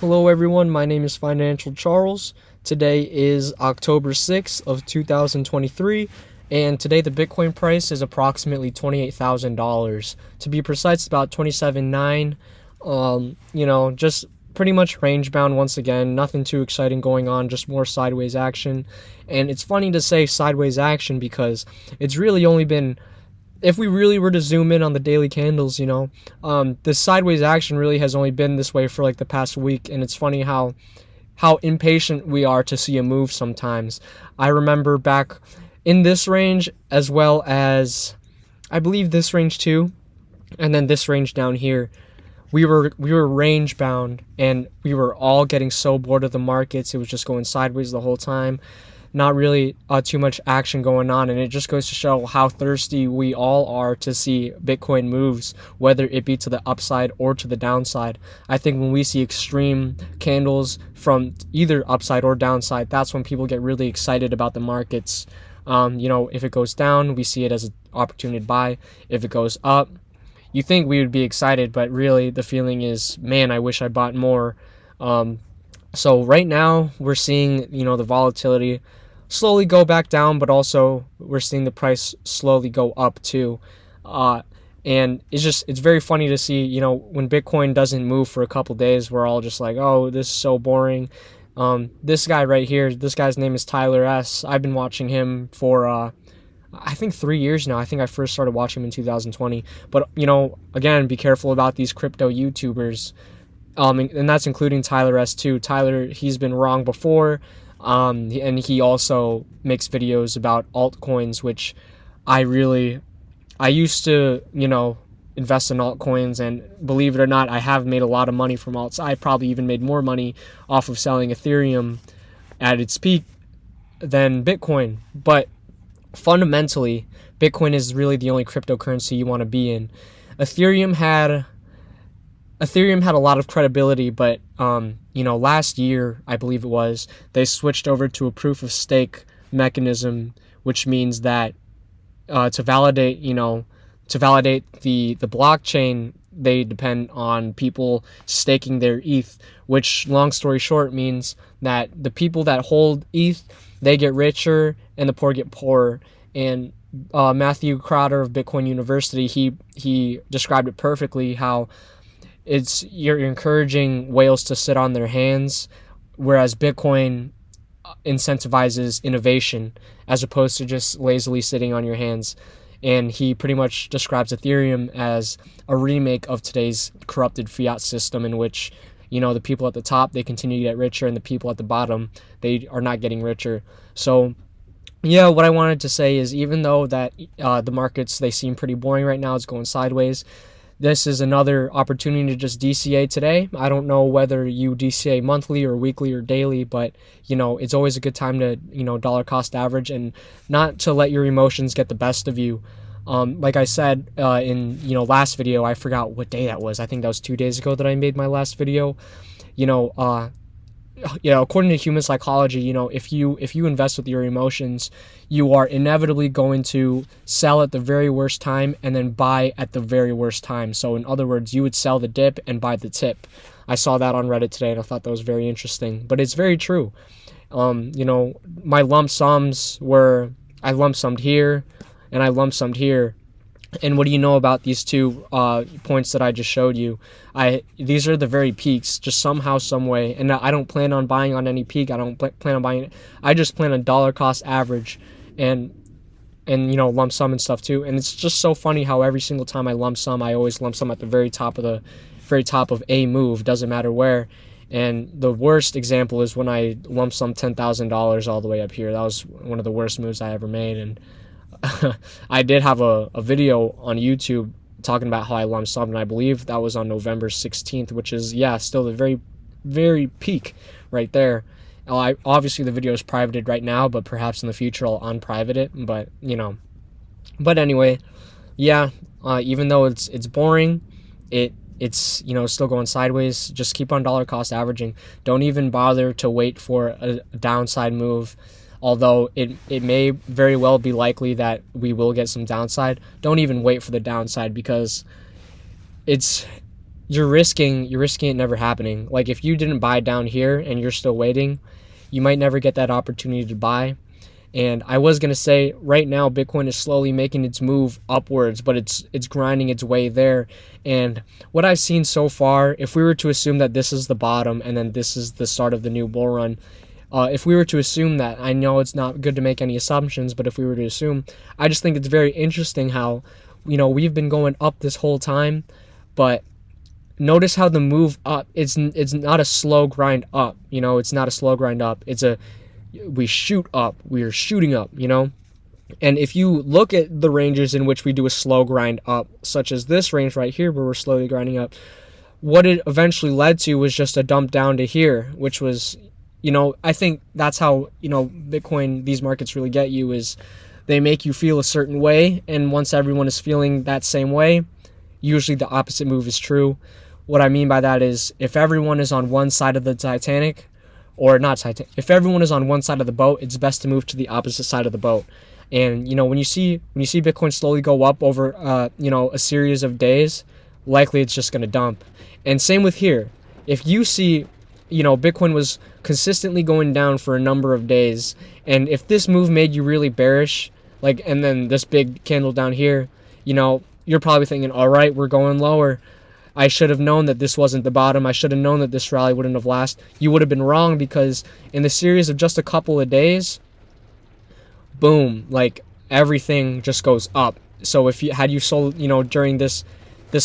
Hello everyone, my name is Financial Charles. Today is October 6th of 2023, and today the Bitcoin price is approximately $28,000. To be precise, about 27.9. Just pretty much range bound once again. Nothing too exciting going on, just more sideways action. And it's funny to say sideways action because it's really only been, if we really were to zoom in on the daily candles, this sideways action really has only been this way for like the past week. And it's funny how impatient we are to see a move sometimes. I remember back in this range, as well as I believe this range too, and then this range down here, we were range bound, and we were all getting so bored of the markets. It was just going sideways the whole time, not really too much action going on, and it just goes to show how thirsty we all are to see Bitcoin moves, whether it be to the upside or to the downside. I think when we see extreme candles from either upside or downside, that's when people get really excited about the markets. If it goes down, we see it as an opportunity to buy. If it goes up, you think we would be excited, but really the feeling is, man, I wish I bought more. So right now we're seeing, the volatility slowly go back down, but also we're seeing the price slowly go up too. And it's very funny to see, when Bitcoin doesn't move for a couple days, we're all just like, oh, this is so boring. This guy right here, this guy's name is Tyler S. I've been watching him for, I think 3 years now. I think I first started watching him in 2020. But, again, be careful about these crypto YouTubers. And that's including Tyler S. too. Tyler, he's been wrong before. And he also makes videos about altcoins, which I used to, invest in altcoins, and believe it or not, I have made a lot of money from alts. I probably even made more money off of selling Ethereum at its peak than Bitcoin. But fundamentally, Bitcoin is really the only cryptocurrency you want to be in. Ethereum had a lot of credibility, but last year, I believe it was, they switched over to a proof of stake mechanism, which means that to validate the blockchain, they depend on people staking their ETH, which, long story short, means that the people that hold ETH, they get richer and the poor get poorer. And Matthew Crowder of Bitcoin University, he described it perfectly, how you're encouraging whales to sit on their hands, whereas Bitcoin incentivizes innovation as opposed to just lazily sitting on your hands. And he pretty much describes Ethereum as a remake of today's corrupted fiat system, in which, the people at the top, they continue to get richer, and the people at the bottom, they are not getting richer. So yeah, what I wanted to say is, even though that the markets, they seem pretty boring right now, it's going sideways, this is another opportunity to just DCA today. I don't know whether you DCA monthly or weekly or daily, but, it's always a good time to, dollar cost average, and not to let your emotions get the best of you. Like I said in, last video, I forgot what day that was. I think that was 2 days ago that I made my last video. According to human psychology, if you invest with your emotions, you are inevitably going to sell at the very worst time and then buy at the very worst time. So in other words, you would sell the dip and buy the tip. I saw that on Reddit today, and I thought that was very interesting, but it's very true. My lump sums were, I lump summed here and I lump summed here. And what do you know about these two points that I just showed you? These are the very peaks, just somehow, some way. And I don't plan on buying on any peak. I don't plan on buying it. I just plan on dollar cost average, and lump sum and stuff too. And it's just so funny how every single time I lump sum, I always lump sum at the very top of a move. Doesn't matter where. And the worst example is when I lump sum $10,000 all the way up here. That was one of the worst moves I ever made. And I did have a video on YouTube talking about how I lump summed, and I believe that was on November 16th, which is, still the very, very peak right there. Obviously the video is privated right now, but perhaps in the future I'll unprivate it. But anyway, even though it's boring, it's still going sideways. Just keep on dollar cost averaging. Don't even bother to wait for a downside move. Although it may very well be likely that we will get some downside. Don't even wait for the downside, because it's you're risking it never happening. Like if you didn't buy down here and you're still waiting, you might never get that opportunity to buy. And I was gonna say right now Bitcoin is slowly making its move upwards, but it's grinding its way there. And what I've seen so far, if we were to assume that this is the bottom and then this is the start of the new bull run, if we were to assume that, I know it's not good to make any assumptions, but if we were to assume, I just think it's very interesting how, we've been going up this whole time, but notice how the move up, it's not a slow grind up, it's not a slow grind up. We shoot up, we are shooting up, And if you look at the ranges in which we do a slow grind up, such as this range right here where we're slowly grinding up, what it eventually led to was just a dump down to here, which was, I think that's how, Bitcoin, these markets really get you, is they make you feel a certain way, and once everyone is feeling that same way, usually the opposite move is true. What I mean by that is if everyone is on one side of the Titanic, or not Titanic, if everyone is on one side of the boat, it's best to move to the opposite side of the boat. And when you see Bitcoin slowly go up over a series of days, likely it's just going to dump. And same with here. If you see Bitcoin was consistently going down for a number of days, and if this move made you really bearish, and then this big candle down here, you're probably thinking, all right, we're going lower. I should have known that this wasn't the bottom. I should have known that this rally wouldn't have lasted. You would have been wrong, because in the series of just a couple of days, boom, everything just goes up. So if you had you sold, during this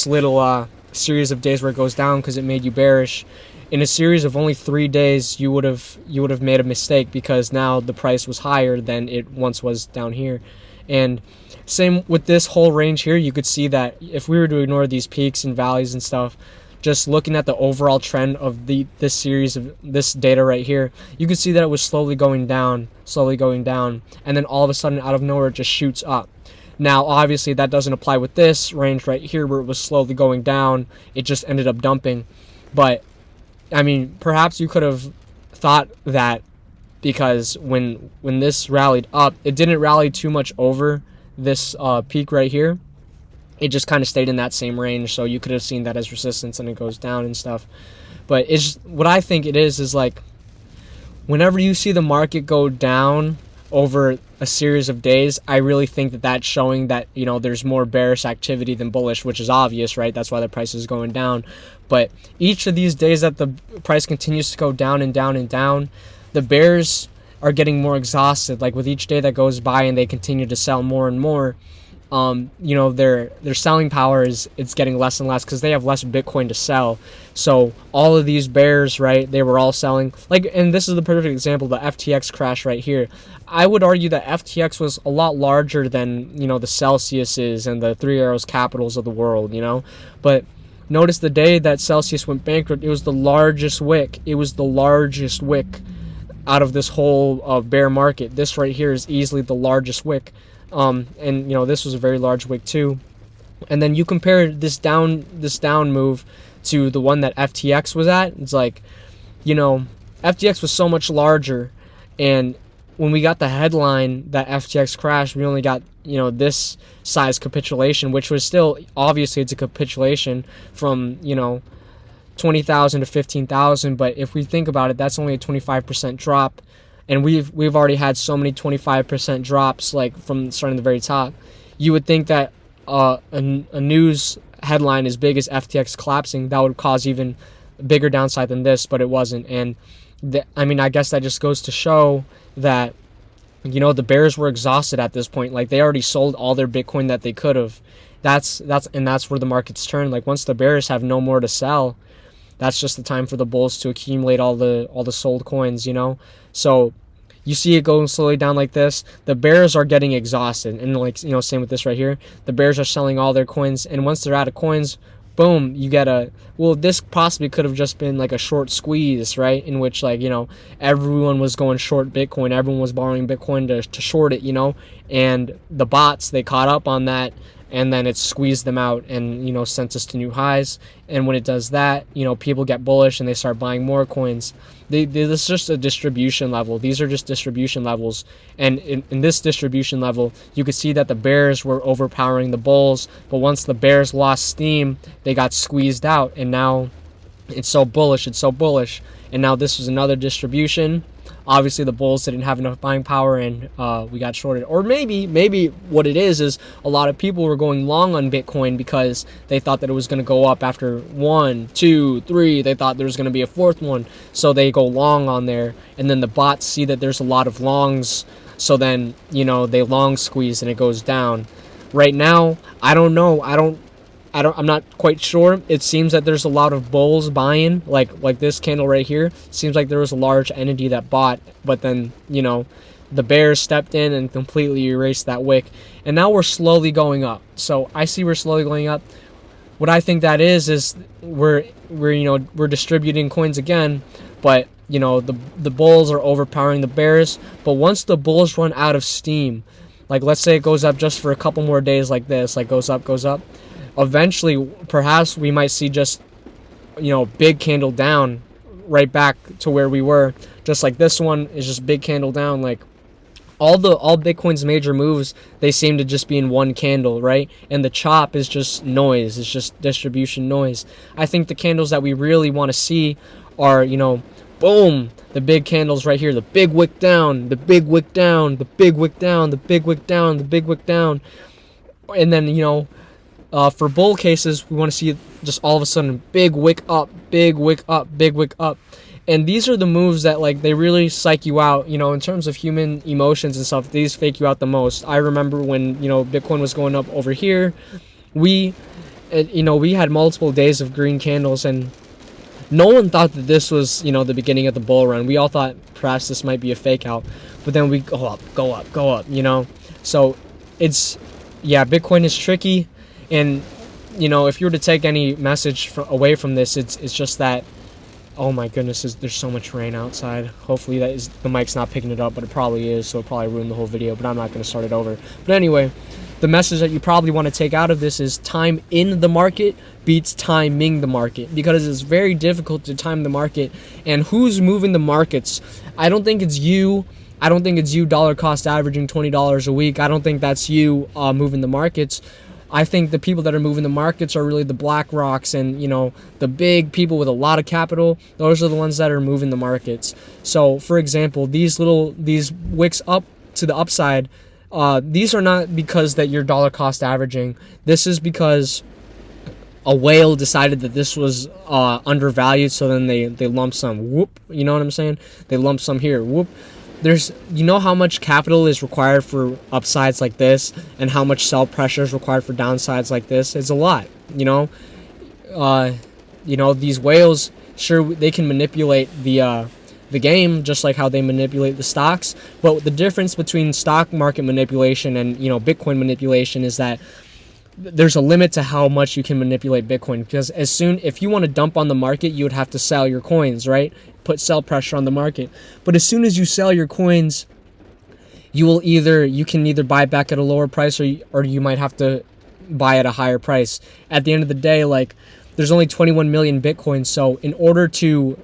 little series of days where it goes down because it made you bearish, in a series of only 3 days, you would have made a mistake, because now the price was higher than it once was down here. And same with this whole range here, you could see that if we were to ignore these peaks and valleys and stuff, just looking at the overall trend of this series of this data right here, you could see that it was slowly going down, and then all of a sudden out of nowhere it just shoots up. Now obviously that doesn't apply with this range right here where it was slowly going down, it just ended up dumping. But I mean, perhaps you could have thought that because when this rallied up, it didn't rally too much over this peak right here. It just kind of stayed in that same range, so you could have seen that as resistance and it goes down and stuff. But it's what I think it is whenever you see the market go down over a series of days, I really think that that's showing that there's more bearish activity than bullish, which is obvious, right? That's why the price is going down. But each of these days that the price continues to go down and down and down, the bears are getting more exhausted. With each day that goes by and they continue to sell more and more, their selling power it's getting less and less because they have less Bitcoin to sell. So all of these bears, right, they were all selling. And this is the perfect example, the FTX crash right here. I would argue that FTX was a lot larger than, the Celsiuses and the Three Arrows Capitals of the world, But notice the day that Celsius went bankrupt, it was the largest wick. It was the largest wick out of this whole bear market. This right here is easily the largest wick. And this was a very large wick too. And then you compare this down move to the one that FTX was at. It's FTX was so much larger, and when we got the headline that FTX crashed, we only got this size capitulation, which was still, obviously it's a capitulation from 20,000 to 15,000, but if we think about it, that's only a 25% drop. And we've already had so many 25% drops, from starting at the very top. You would think that a news headline as big as FTX collapsing, that would cause even bigger downside than this, but it wasn't. And I guess that just goes to show that the bears were exhausted at this point. They already sold all their Bitcoin that they could have. That's where the markets turn. Once the bears have no more to sell, that's just the time for the bulls to accumulate all the sold coins, So you see it going slowly down like this. The bears are getting exhausted, and same with this right here. The bears are selling all their coins, and once they're out of coins, boom, you get this possibly could have just been a short squeeze, right? In which everyone was going short Bitcoin, everyone was borrowing Bitcoin to short it, and the bots, they caught up on that, and then it squeezed them out and, sent us to new highs. And when it does that, people get bullish and they start buying more coins. This is just a distribution level. These are just distribution levels. And in this distribution level, you could see that the bears were overpowering the bulls. But once the bears lost steam, they got squeezed out. And now it's so bullish. And now this was another distribution. Obviously, the bulls didn't have enough buying power, and we got shorted. Or maybe what it is a lot of people were going long on Bitcoin because they thought that it was going to go up after 1, 2, 3. They thought there was going to be a fourth one, so they go long on there. And then the bots see that there's a lot of longs, so then they long squeeze and it goes down. Right now, I don't know. I'm not quite sure. It seems that there's a lot of bulls buying, like this candle right here. Seems like there was a large entity that bought, but then, the bears stepped in and completely erased that wick. And now we're slowly going up. So I see we're slowly going up. What I think that is we're distributing coins again, but the bulls are overpowering the bears. But once the bulls run out of steam, like let's say it goes up just for a couple more days like this, like goes up. Eventually, perhaps we might see just, big candle down right back to where we were. Just like this one is just big candle down. Like all Bitcoin's major moves, they seem to just be in one candle, right? And the chop is just noise. It's just distribution noise. I think the candles that we really want to see are, boom, the big candles right here. The big wick down, the big wick down, the big wick down, the big wick down, the big wick down. And then, for bull cases, we want to see just all of a sudden big wick up, big wick up, big wick up. And these are the moves that they really psych you out, in terms of human emotions and stuff. These fake you out the most. I remember when, Bitcoin was going up over here, we had multiple days of green candles, and no one thought that this was, the beginning of the bull run. We all thought perhaps this might be a fake out, but then we go up. So Bitcoin is tricky. And, if you were to take any message away from this, it's just that, oh my goodness, there's so much rain outside. Hopefully the mic's not picking it up, but it probably is, so it probably ruined the whole video, but I'm not going to start it over. But anyway, the message that you probably want to take out of this is time in the market beats timing the market, because it's very difficult to time the market. And who's moving the markets? I don't think it's you. Dollar cost averaging $20 a week. I don't think that's you moving the markets. I think the people that are moving the markets are really the Black Rocks and, the big people with a lot of capital. Those are the ones that are moving the markets. So, for example, these wicks up to the upside, these are not because that you're dollar cost averaging. This is because a whale decided that this was undervalued, so then they lump some. Whoop, you know what I'm saying? They lump some here. Whoop. There's, how much capital is required for upsides like this, and how much sell pressure is required for downsides like this. It's a lot, these whales, sure, they can manipulate the game just like how they manipulate the stocks. But the difference between stock market manipulation and, Bitcoin manipulation is that there's a limit to how much you can manipulate Bitcoin, because if you want to dump on the market, you would have to sell your coins, right? Put sell pressure on the market. But as soon as you sell your coins, you can either buy back at a lower price, or you might have to buy at a higher price. At the end of the day, there's only 21 million Bitcoins, so in order to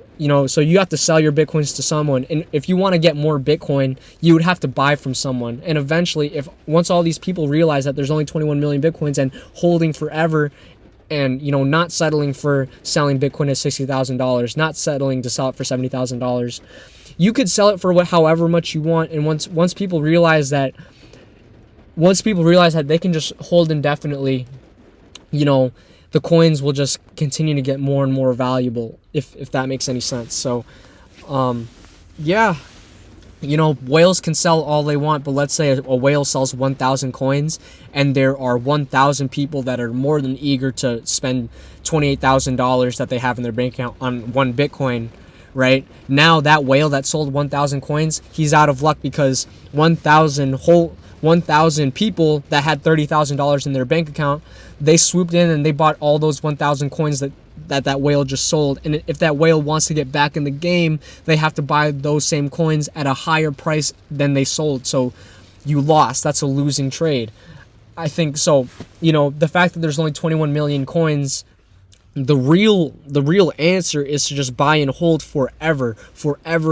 so you have to sell your Bitcoins to someone. And if you want to get more Bitcoin, you would have to buy from someone. And eventually, once all these people realize that there's only 21 million Bitcoins and holding forever, and, not settling for selling Bitcoin at $60,000, not settling to sell it for $70,000, you could sell it for however much you want. And once people realize that they can just hold indefinitely, the coins will just continue to get more and more valuable, if that makes any sense. So, whales can sell all they want, but let's say a whale sells 1,000 coins, and there are 1,000 people that are more than eager to spend $28,000 that they have in their bank account on one Bitcoin, right? Now that whale that sold 1,000 coins, he's out of luck, because 1,000 people that had $30,000 in their bank account, they swooped in and they bought all those 1,000 coins that whale just sold. And if that whale wants to get back in the game, they have to buy those same coins at a higher price than they sold. So you lost. That's a losing trade. I think so. The fact that there's only 21 million coins, the real answer is to just buy and hold forever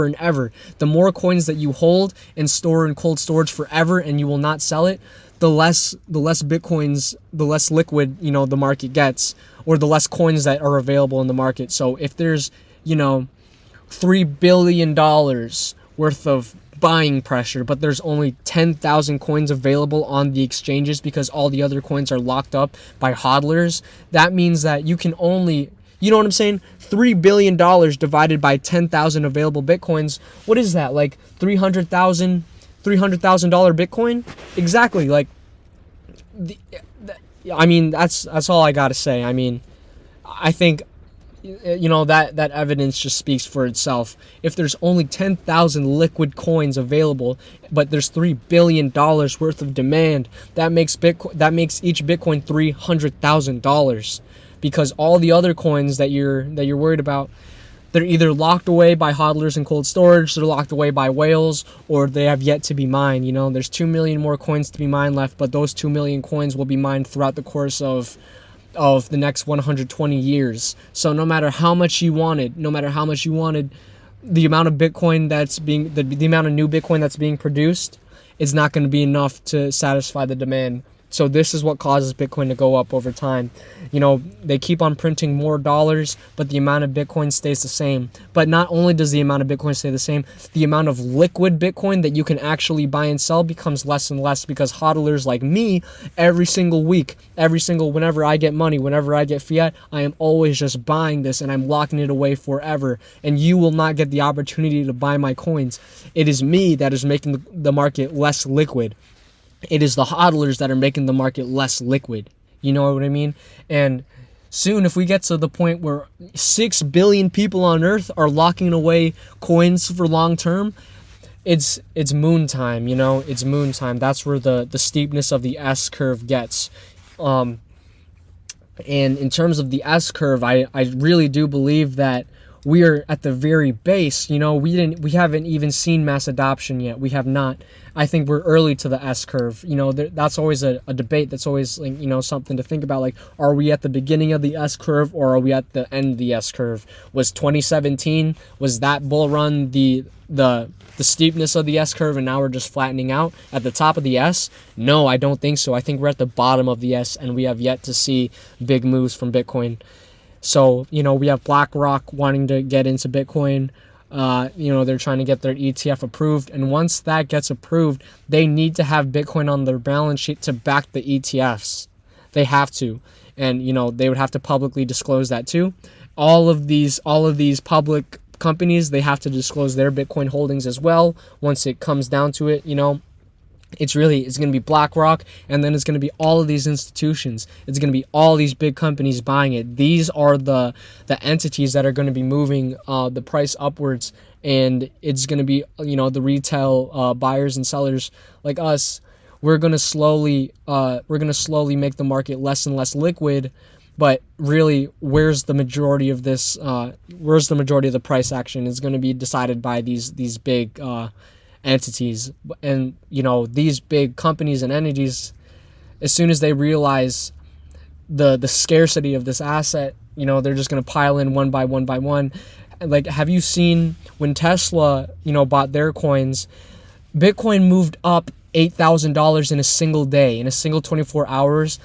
and ever. The more coins that you hold and store in cold storage forever and you will not sell it, the less bitcoins, the less liquid the market gets, or the less coins that are available in the market. So if there's $3 billion worth of buying pressure, but there's only 10,000 coins available on the exchanges because all the other coins are locked up by hodlers, that means that you can only, you know what I'm saying? $3 billion divided by 10,000 available bitcoins. What is that? Like $300,000 Bitcoin? Exactly. Like, that's all I gotta say. I think that evidence just speaks for itself. If there's only 10,000 liquid coins available, but there's $3 billion worth of demand, that makes each Bitcoin $300,000, because all the other coins that you're worried about, they're either locked away by hodlers in cold storage, they're locked away by whales, or they have yet to be mined. There's 2 million more coins to be mined left, but those 2 million coins will be mined throughout the course of the next 120 years. So no matter how much you wanted, the amount of Bitcoin that's being, the amount of new Bitcoin that's being produced is not going to be enough to satisfy the demand. So this is what causes Bitcoin to go up over time. They keep on printing more dollars, but the amount of Bitcoin stays the same. But not only does the amount of Bitcoin stay the same, the amount of liquid Bitcoin that you can actually buy and sell becomes less and less, because hodlers like me, every single week, whenever I get money, whenever I get fiat, I am always just buying this and I'm locking it away forever. And you will not get the opportunity to buy my coins. It is me that is making the market less liquid. It is the hodlers that are making the market less liquid. You know what I mean? And soon, if we get to the point where 6 billion people on Earth are locking away coins for long term, it's moon time. It's moon time. That's where the steepness of the S curve gets. And in terms of the S curve, I really do believe that we are at the very base. We haven't even seen mass adoption yet. We have not. I think we're early to the S curve. That's always a debate. That's always something to think about. Like, are we at the beginning of the S curve, or are we at the end of the S curve? Was 2017, was that bull run the steepness of the S curve, and now we're just flattening out at the top of the S? No, I don't think so. I think we're at the bottom of the S, and we have yet to see big moves from Bitcoin. So, we have BlackRock wanting to get into Bitcoin. They're trying to get their ETF approved. And once that gets approved, they need to have Bitcoin on their balance sheet to back the ETFs. They have to. And, they would have to publicly disclose that too. All of these public companies, they have to disclose their Bitcoin holdings as well. Once it comes down to it, it's going to be BlackRock, and then it's going to be all of these institutions. It's going to be all these big companies buying it. These are the entities that are going to be moving the price upwards, and it's going to be the retail buyers and sellers like us. We're going to slowly make the market less and less liquid. But really, where's the majority of this? Where's the majority of the price action is going to be decided by these big entities. And these big companies and entities, as soon as they realize the scarcity of this asset, they're just going to pile in one by one. Like, have you seen when Tesla bought their coins, Bitcoin moved up $8,000 in a single day, in a single 24 hours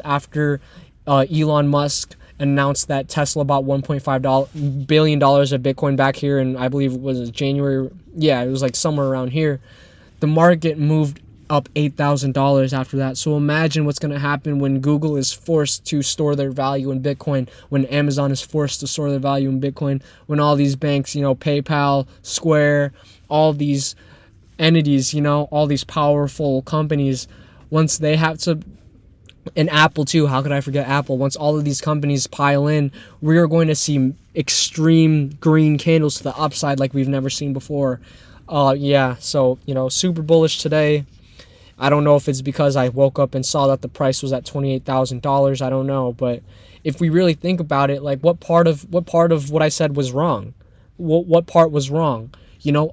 after Elon Musk announced that Tesla bought $1.5 billion of Bitcoin back here, and I believe it was January. Yeah, it was like somewhere around here. The market moved up $8,000 after that. So imagine what's going to happen when Google is forced to store their value in Bitcoin, when Amazon is forced to store their value in Bitcoin, when all these banks, PayPal, Square, all these entities, all these powerful companies, once they have to. And Apple too, how could I forget Apple? Once all of these companies pile in, we are going to see extreme green candles to the upside like we've never seen before. So, super bullish today. I don't know if it's because I woke up and saw that the price was at $28,000. I don't know. But if we really think about it, like, what part of what I said was wrong? What part was wrong?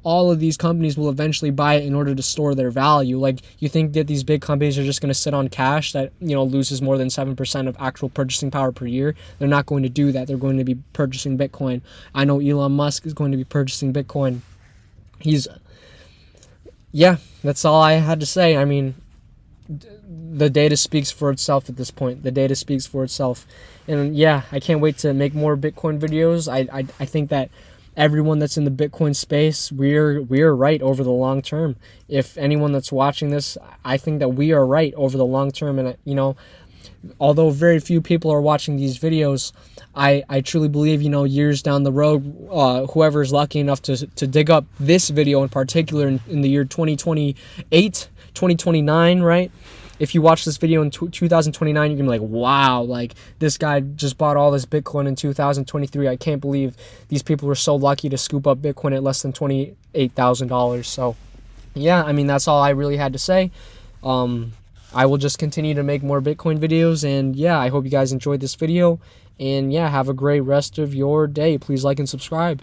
all of these companies will eventually buy it in order to store their value. Like, you think that these big companies are just going to sit on cash that, loses more than 7% of actual purchasing power per year? They're not going to do that. They're going to be purchasing Bitcoin. I know Elon Musk is going to be purchasing Bitcoin. Yeah, that's all I had to say. I mean, the data speaks for itself at this point. The data speaks for itself. And yeah, I can't wait to make more Bitcoin videos. I think that everyone that's in the Bitcoin space, we're right over the long term. If anyone that's watching this, I think that we are right over the long term. And although very few people are watching these videos, I truly believe, years down the road, whoever is lucky enough to dig up this video in particular in the year 2028, 2029, right? If you watch this video in 2029, you're going to be like, wow, like, this guy just bought all this Bitcoin in 2023. I can't believe these people were so lucky to scoop up Bitcoin at less than $28,000. So, yeah, I mean, that's all I really had to say. I will just continue to make more Bitcoin videos. And, yeah, I hope you guys enjoyed this video. And, yeah, have a great rest of your day. Please like and subscribe.